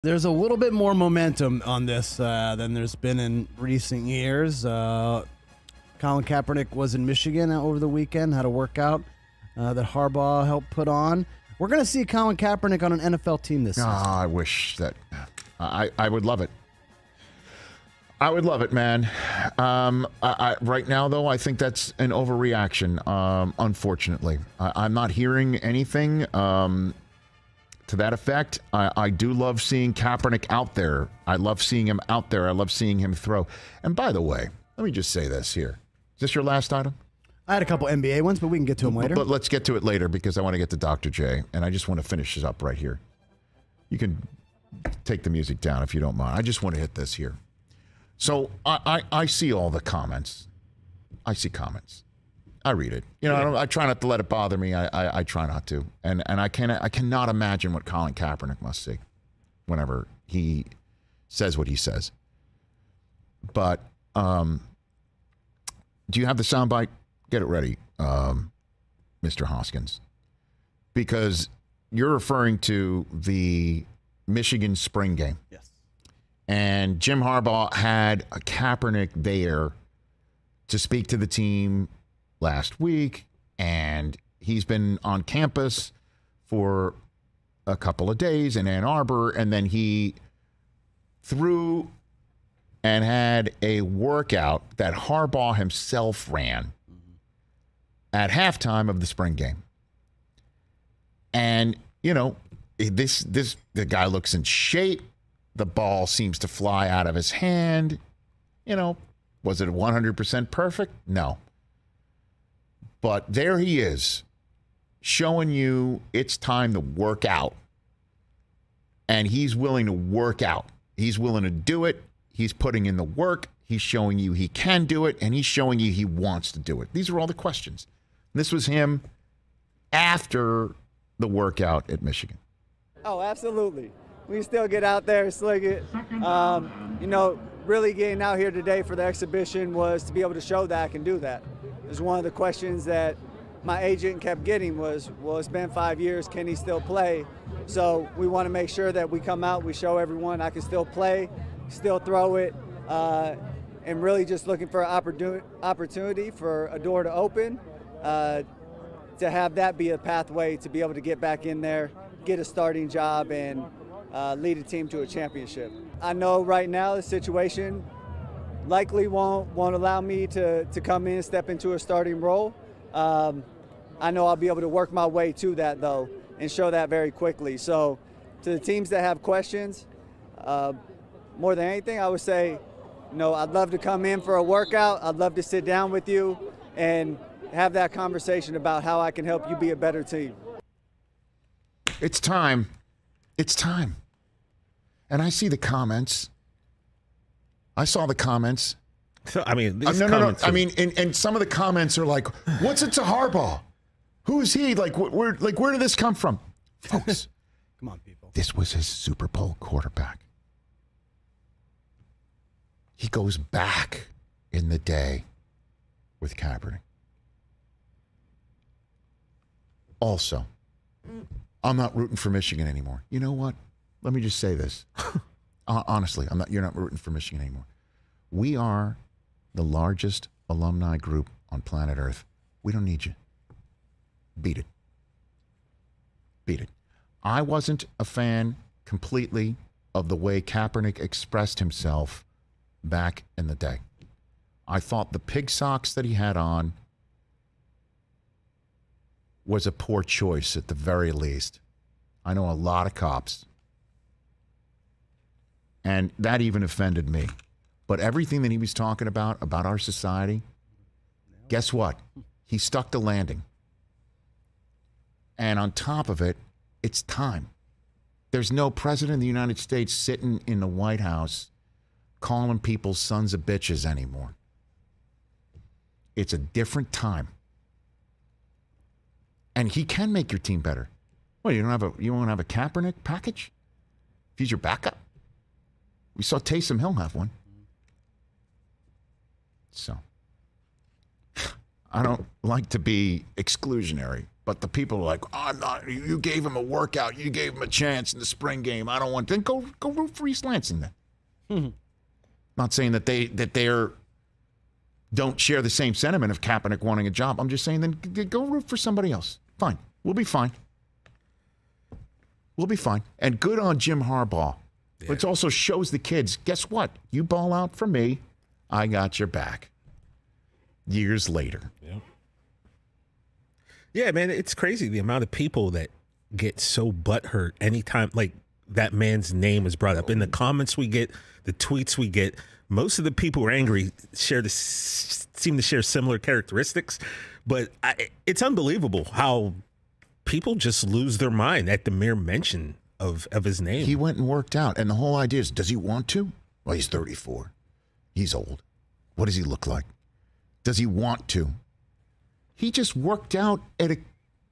There's a little bit more momentum on this than there's been in recent years. Colin Kaepernick was in Michigan over the weekend, had a workout that Harbaugh helped put on. We're going to see Colin Kaepernick on an NFL team this season. I wish that I would love it. I would love it, man. Right now, though, I think that's an overreaction, unfortunately. I'm not hearing anything to that effect. I do love seeing Kaepernick out there. I love seeing him out there. I love seeing him throw. And by the way, let me just say this here. Is this your last item? I had a couple NBA ones, but we can get to them later. But let's get to it later because I want to get to Dr. J, and I just want to finish this up right here. You can take the music down if you don't mind. I just want to hit this here. So I see all the comments. I see comments. I read it. You know, I try not to let it bother me. I try not to. And I cannot imagine what Colin Kaepernick must see whenever he says what he says. But do you have the soundbite? Get it ready, Mr. Hoskins. Because you're referring to the Michigan spring game. Yes. And Jim Harbaugh had a Kaepernick there to speak to the team last week, and he's been on campus for a couple of days in Ann Arbor, and then he threw and had a workout that Harbaugh himself ran at halftime of the spring game. And, you know, the guy looks in shape. The ball seems to fly out of his hand. You know, was it 100% perfect? No. But there he is, showing you it's time to work out. And he's willing to work out. He's willing to do it. He's putting in the work. He's showing you he can do it. And he's showing you he wants to do it. These are all the questions. This was him after the workout at Michigan. Oh, absolutely. We still get out there, sling it. You know, really getting out here today for the exhibition was to be able to show that I can do that. It was one of the questions that my agent kept getting was, well, it's been 5 years, can he still play? So we want to make sure that we come out, we show everyone I can still play, still throw it, and really just looking for an opportunity for a door to open, to have that be a pathway to be able to get back in there, get a starting job, and lead a team to a championship. I know right now the situation likely won't allow me to come in, step into a starting role. I know I'll be able to work my way to that, though, and show that very quickly. So to the teams that have questions, more than anything, I would say, you know, I'd love to come in for a workout. I'd love to sit down with you and have that conversation about how I can help you be a better team. It's time. It's time. And I see the comments. I saw the comments. I mean, these no. comments I mean, and some of the comments are like, "What's it to Harbaugh? Who is he? Like, where did this come from?" Folks, come on, people. This was his Super Bowl quarterback. He goes back in the day with Kaepernick. Also, I'm not rooting for Michigan anymore. You know what? Let me just say this. Honestly, you're not rooting for Michigan anymore. We are the largest alumni group on planet Earth. We don't need you. Beat it. Beat it. I wasn't a fan completely of the way Kaepernick expressed himself back in the day. I thought the pig socks that he had on was a poor choice at the very least. I know a lot of cops. And that even offended me. But everything that he was talking about our society, guess what? He stuck the landing. And on top of it, it's time. There's no president of the United States sitting in the White House calling people sons of bitches anymore. It's a different time. And he can make your team better. Well, you won't have a Kaepernick package? If he's your backup? We saw Taysom Hill have one. So, I don't like to be exclusionary, But the people are like, oh, I'm not. You gave him a workout. You gave him a chance in the spring game. I don't want. Then go root for East Lansing then. Mm-hmm. Not saying that they're don't share the same sentiment of Kaepernick wanting a job. I'm just saying then go root for somebody else. Fine. We'll be fine. We'll be fine. And good on Jim Harbaugh. Yeah. But it also shows the kids, guess what? You ball out for me, I got your back. Years later. Yeah. Yeah, man, it's crazy the amount of people that get so butthurt anytime like that man's name is brought up. In the comments we get, the tweets we get, most of the people who are angry seem to share similar characteristics. But it's unbelievable how people just lose their mind at the mere mention of his name. He went and worked out. And the whole idea is, does he want to? Well, he's 34. He's old. What does he look like? Does he want to? He just worked out at a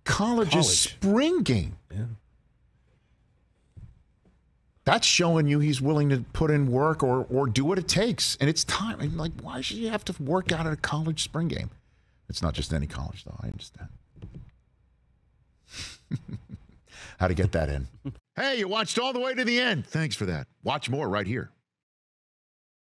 college's spring game. Yeah. That's showing you he's willing to put in work or do what it takes. And it's time. And like, why should you have to work out at a college spring game? It's not just any college, though. I understand. How to get that in. Hey, you watched all the way to the end. Thanks for that. Watch more right here.